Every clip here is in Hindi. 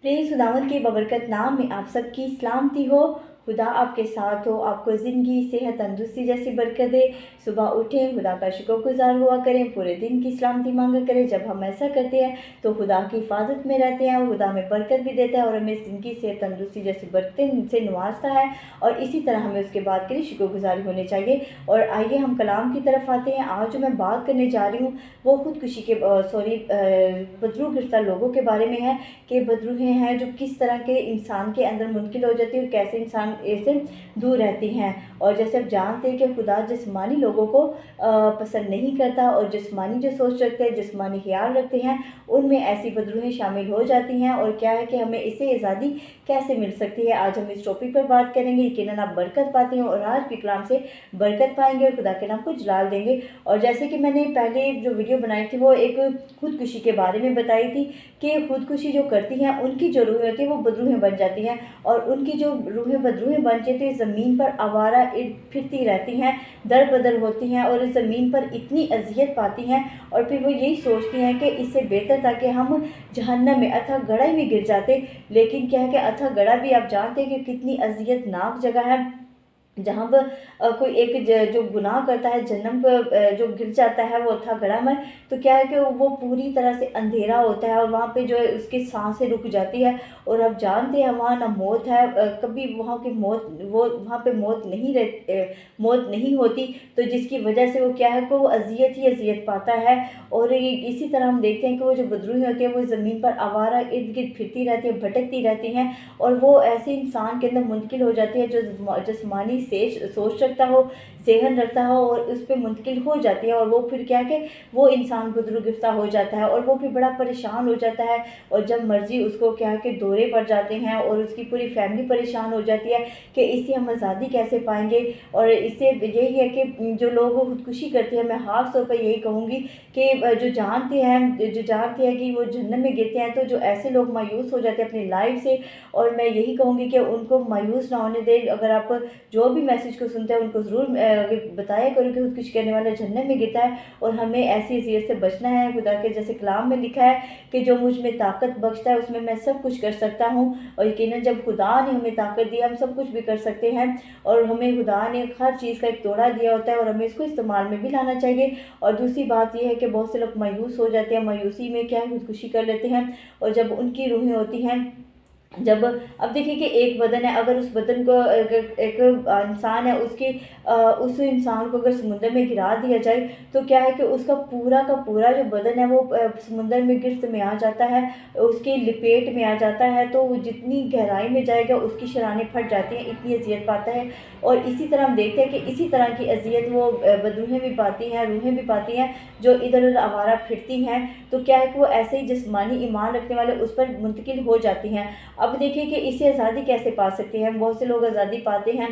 प्रेज़ खुदावंद के बबरकत नाम में आप सबकी सलामती हो। खुदा आपके साथ हो, आपको ज़िंदगी, सेहत, तंदुरुस्ती जैसी बरकत दे। सुबह उठें, खुदा का शुक्रगुज़ार हुआ करें, पूरे दिन की सलामती मांगा करें। जब हम ऐसा करते हैं तो खुदा की हिफाजत में रहते हैं और खुदा हमें बरकत भी देता है और हमें ज़िंदगी, सेहत, तंदुरुस्ती जैसी बरकतें से नवाजता है। और इसी तरह हमें उसके बाद के लिए शुक्रगुज़ार होने चाहिए। और आइए हम कलाम की तरफ आते हैं। आज जो मैं बात करने जा रही हूँ वो खुदकुशी के बदरू गिरफ्तार लोगों के बारे में है कि बदरूहें हैं जो किस तरह के इंसान के अंदर मुनकिल हो जाती है और कैसे इंसान इससे दूर रहती हैं। और जैसे आप जानते हैं कि खुदा जिस्मानी लोगों को पसंद नहीं करता और जिस्मानी जो सोच रखते हैं, जिस्मानी ख्याल रखते हैं, उनमें ऐसी बदरूहें शामिल हो जाती हैं। और क्या है कि हमें इससे आज़ादी कैसे मिल सकती है, आज हम इस टॉपिक पर बात करेंगे। यकीनन आप बरकत पाते हैं और आज भी कलाम से बरकत पाएंगे और खुदा के नाम को जलाल देंगे। और जैसे कि मैंने पहले जो वीडियो बनाई थी वो एक खुदकुशी के बारे में बताई थी कि खुदकुशी जो करती हैं उनकी जो रूहें होती हैं वो बदरूहें बन जाती हैं। और उनकी जो रूहें बदरूहें बन जाती हैं, ज़मीन पर आवारा फिरती रहती हैं, दर बदर होती हैं और इस ज़मीन पर इतनी अजियत पाती हैं। और फिर वो यही सोचती हैं कि इससे बेहतर था कि हम जहन्नम में अथाह गड़े में गिर जाते। लेकिन क्या है कि अथाह गड़ा भी आप जानते हैं कि कितनी अजियतनाक जगह है, जहाँ पर कोई एक जो गुनाह करता है जन्नम पर जो गिर जाता है वो था गड़ा में। तो क्या है कि वो पूरी तरह से अंधेरा होता है और वहाँ पे जो है उसकी सांसें रुक जाती है। और अब जानते हैं वहाँ ना मौत है, कभी वहाँ की मौत वो वहाँ पे मौत नहीं होती। तो जिसकी वजह से वो क्या है कि वो अजियत ही अजियत पाता है। और इसी तरह हम देखते हैं कि वो जो बदरूहें होती है वो ज़मीन पर आवारा इर्द गिर्द फिरती रहती है, भटकती रहती हैं। और वो ऐसे इंसान के अंदर मुंतकिल हो जाती है जो जिस्मानी सोच रखता हो, ज़हन रखता हो और उस पर मुंतकिल हो जाती है। और वो फिर क्या है कि वो इंसान बुजुर्ग गिरफ्तार हो जाता है और वो भी बड़ा परेशान हो जाता है। और जब मर्जी उसको क्या है कि दौरे पड़ जाते हैं और उसकी पूरी फैमिली परेशान हो जाती है कि इससे हम आज़ादी कैसे पाएंगे। और इससे यही है कि जो लोग खुदकुशी करते हैं, मैं ख़ास तौर पर यही कहूँगी कि जो जानते हैं कि वो जहन्नम में गिरते हैं, तो जो ऐसे लोग मायूस हो जाते हैं अपनी लाइफ से। और मैं यही कहूँगी कि उनको मायूस ना होने दें। अगर आप जो भी मैसेज को सुनते हैं उनको ज़रूर बताया करो कि खुदकुशी करने वाला जहन्नम में गिरता है और हमें ऐसी अज़ियत से बचना है। खुदा के जैसे कलाम में लिखा है कि जो मुझ में ताकत बख्शता है उसमें मैं सब कुछ कर सकता हूँ। और यकीनन जब खुदा ने हमें ताकत दी हम सब कुछ भी कर सकते हैं। और हमें खुदा ने हर चीज़ का एक तोड़ा दिया होता है और हमें इसको इस्तेमाल में भी लाना चाहिए। और दूसरी बात यह है कि बहुत से लोग मायूस हो जाते हैं, मायूसी में क्या है खुदकुशी कर लेते हैं। और जब उनकी रूहें होती हैं, जब अब देखिए कि एक बदन है, अगर उस बदन को एक इंसान है उसके उस इंसान को अगर समुद्र में गिरा दिया जाए तो क्या है कि उसका पूरा का पूरा जो बदन है वो समुद्र में गिरफ्त में आ जाता है, उसकी लपेट में आ जाता है। तो वो जितनी गहराई में जाएगा उसकी शरानें फट जाती हैं, इतनी अजियत पाता है। और इसी तरह हम देखते हैं कि इसी तरह की अजियत वो बदरूहें भी पाती हैं, रूहें भी पाती हैं जो इधर उधर आवारा फिरती हैं। तो क्या है कि वो ऐसे ही जिस्मानी ईमान रखने वाले उस पर मुंतकिल हो जाती हैं। अब देखिए कि इससे आज़ादी कैसे पा सकते हैं। बहुत से लोग आज़ादी पाते हैं,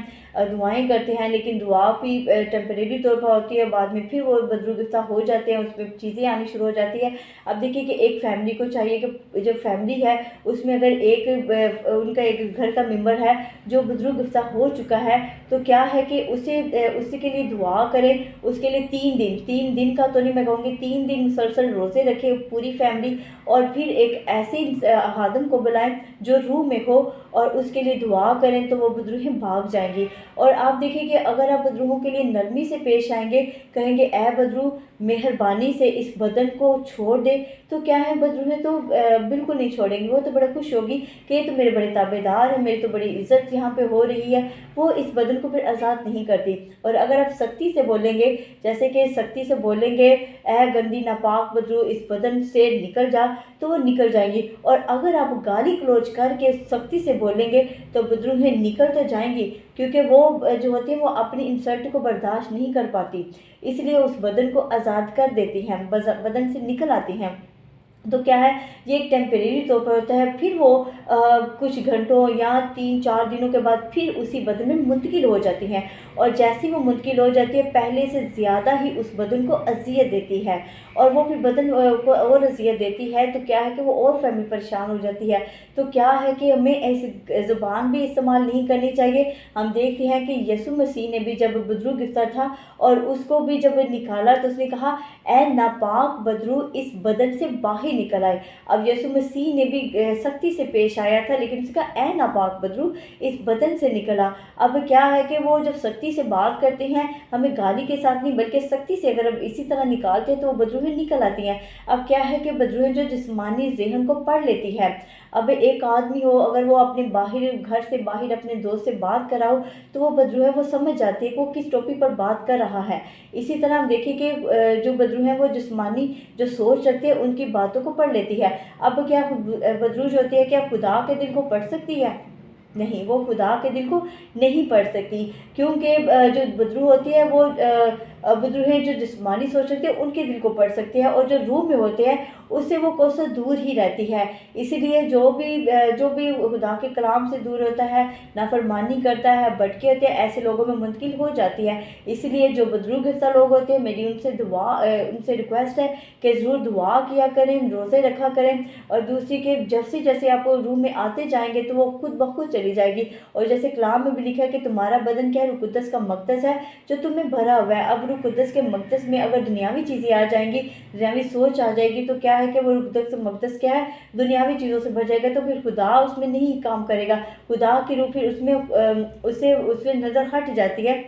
दुआएं करते हैं, लेकिन दुआ भी टेम्परेरी तौर पर होती है, बाद में फिर वो बदरुगता हो जाते हैं, उसमें चीज़ें आनी शुरू हो जाती है। अब देखिए कि एक फैमिली को चाहिए कि जो फैमिली है उसमें अगर उनका एक घर का मेम्बर है जो बदरुगता हो चुका है, तो क्या है कि उसी के लिए दुआ करें। उसके लिए 3 दिन का तो नहीं, मैं कहूँगी 3 दिन मुसलसल रोज़े रखे पूरी फैमिली। और फिर एक ऐसे आदम को बुलाएं जो रूह में हो और उसके लिए दुआ करें, तो वो बदरूहें भाग जाएंगी। और आप देखिए कि अगर आप बदरूहों के लिए नरमी से पेश आएंगे, कहेंगे ए बदरू मेहरबानी से इस बदन को छोड़ दे, तो क्या है बदरूहें तो बिल्कुल नहीं छोड़ेंगी। वो तो बड़ा खुश होगी कि ये तो मेरे बड़े ताबेदार हैं, मेरी तो बड़ी इज्जत यहाँ पे हो रही है। वो इस बदन को फिर आज़ाद नहीं करती। और अगर आप सख्ती से बोलेंगे, जैसे कि सख्ती से बोलेंगे ए गंदी नापाक बदरू इस बदन से निकल जा, तो वो निकल जाएंगी। और अगर आप गाली गलौज करके सख्ती से बोलेंगे तो बदरूहें निकल तो जाएंगी, क्योंकि वो जो होती है वो अपनी इंसल्ट को बर्दाश्त नहीं कर पाती, इसलिए उस बदन को आज़ाद कर देती हैं, बदन से निकल आती हैं। तो क्या है, ये एक टेम्परेरी तौर पर होता है। फिर वो कुछ घंटों या 3-4 दिनों के बाद फिर उसी बदन में मुंतकिल हो जाती हैं। और जैसे ही वो मुंतकिल हो जाती है पहले से ज़्यादा ही उस बदन को अजियत देती है। और वो फिर बदन को और अजियत देती है, तो क्या है कि वो और फैमिली परेशान हो जाती है। तो क्या है कि हमें ऐसी ज़ुबान भी इस्तेमाल नहीं करनी चाहिए। हम देखते हैं कि यीशु मसीह ने भी जब बदरू गिरफ्तार था और उसको भी जब निकाला तो उसने कहा ए नापाक बदरू इस बदन से बाहर निकल आए। अब यीशु मसीह ने भी सख्ती से पेश आया था, लेकिन उसका ऐ नापाक बदरू इस बदन से निकला। अब क्या है कि वो जब सख्ती से बात करते हैं, हमें गाली के साथ नहीं बल्कि सख्ती से अगर हम इसी तरह निकालते हैं तो वो बदरूहें निकल आती हैं। अब क्या है कि बदरूहें जो जिस्मानी ज़हन को पढ़ लेती है। अब एक आदमी हो, अगर वो अपने बाहर घर से बाहर अपने दोस्त से बात कराओ तो वो बदरू है वो समझ जाती है कि वो किस टॉपिक पर बात कर रहा है। इसी तरह हम देखें कि जो बदरू है वो जिस्मानी जो सोच रखते हैं उनकी बातों को पढ़ लेती है। अब क्या बदरू जो होती है क्या खुदा के दिल को पढ़ सकती है? नहीं, वो खुदा के दिल को नहीं पढ़ सकती, क्योंकि जो बदरू होती है वो बदरूहें जो जिस्मानी सोच रखती है उनके दिल को पढ़ सकती है, और जो रूह में होते हैं उससे वो कोसों दूर ही रहती है। इसीलिए जो भी खुदा के कलाम से दूर होता है, नाफरमानी करता है, भटके होते हैं, ऐसे लोगों में मुंतकिल हो जाती है। इसलिए जो बदरू गिरफ्तार लोग होते हैं, मेरी उनसे रिक्वेस्ट है कि ज़रूर दुआ किया करें, रोज़े रखा करें, और दूसरी के जैसे जैसे आप रूह में आते जाएंगे तो वो खुद ब खुद चली जाएगी। और जैसे कलाम में भी लिखा है कि तुम्हारा बदन क्या है, रूह कुद्दस का मक़दस है जो तुम्हें भरा हुआ है। अब रूह कुद्दस के मक़दस में अगर दुनियावी चीज़ें आ जाएंगी, दुनियावी सोच आ जाएगी, तो क्या है कि वो रूह कुद्दस का मक़दस क्या है, दुनियावी चीज़ों से भर जाएगा, तो फिर खुदा उसमें नहीं काम करेगा। खुदा की रूह फिर उसमें नज़र हट जाती है।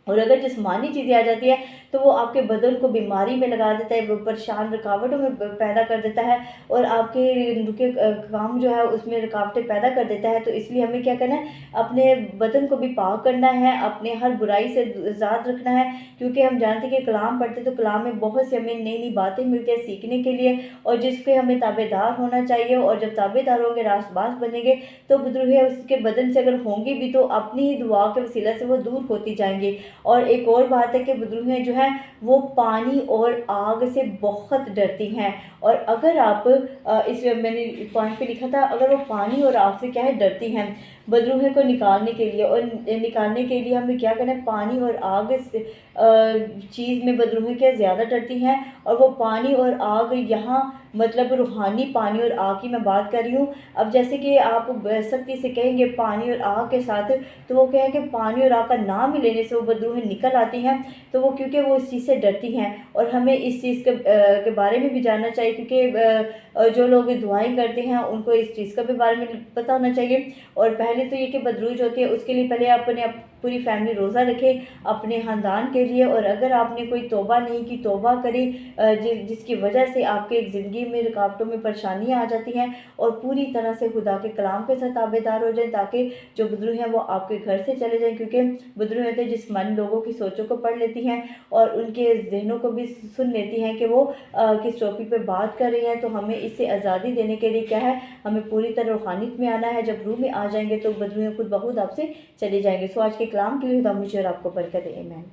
और अगर जिस्मानी चीज़ें आ जाती है तो वो आपके बदन को बीमारी में लगा देता है, वो परेशान रुकावटों में पैदा कर देता है, और आपके रुके काम जो है उसमें रुकावटें पैदा कर देता है। तो इसलिए हमें क्या करना है, अपने बदन को भी पाक करना है, अपने हर बुराई से आज़ाद रखना है, क्योंकि हम जानते हैं कि कलाम पढ़ते तो कलाम में बहुत सी हमें नई नई बातें मिलती हैं सीखने के लिए, और जिसके हमें ताबेदार होना चाहिए। और जब ताबेदार होंगे, रासबाज बनेंगे, तो बदरूहें उसके बदन से अगर होंगी भी तो अपनी ही दुआ के वसीला से वो दूर होती जाएंगी। और एक और बात है कि बदरूहें जो हैं वो पानी और आग से बहुत डरती हैं। और अगर आप इस मैंने पॉइंट पे लिखा था, अगर वो पानी और आग से क्या है डरती हैं, बदरूहें को निकालने के लिए, और निकालने के लिए हमें क्या करना है, पानी और आग से चीज़ में बदरूहें क्या ज़्यादा डरती हैं। और वो पानी और आग यहाँ मतलब रूहानी पानी और आग की मैं बात कर रही हूँ। अब जैसे कि आप सख्ती से कहेंगे पानी और आग के साथ, तो वो क्या है कि पानी और आग का नाम ही लेने से वो बदरूहें निकल आती हैं। तो वो क्योंकि वो इस चीज़ से डरती हैं, और हमें इस चीज़ के बारे में भी जानना चाहिए, क्योंकि जो लोग दुआएं करते हैं उनको इस चीज़ का भी बारे में पता होना चाहिए। और पहले तो ये कि बदरू जो होती है उसके लिए पहले अपने पूरी फैमिली रोज़ा रखे अपने ख़ानदान के लिए, और अगर आपने कोई तौबा नहीं की, तौबा करें जिसकी वजह से आपके ज़िंदगी में रुकावटों में परेशानियाँ आ जाती हैं, और पूरी तरह से खुदा के कलाम के साथ ताबेदार हो जाए, ताकि जो बदरू हैं वो आपके घर से चले जाएं। क्योंकि बदरू होते हैं जिस्मानी लोगों की सोचों को पढ़ लेती हैं, और उनके जहनों को भी सुन लेती हैं कि वो किस टॉपिक पे बात कर रही हैं। तो हमें इससे आज़ादी देने के लिए क्या है, हमें पूरी तरह रूहानियत में आना है। जब रूह में आ जाएंगे तो बदरू खुद ब खुद आपसे चले जाएंगे। सो आज के कलाम के लिए खुदा मुझे और आपको बरकत दे। आमीन।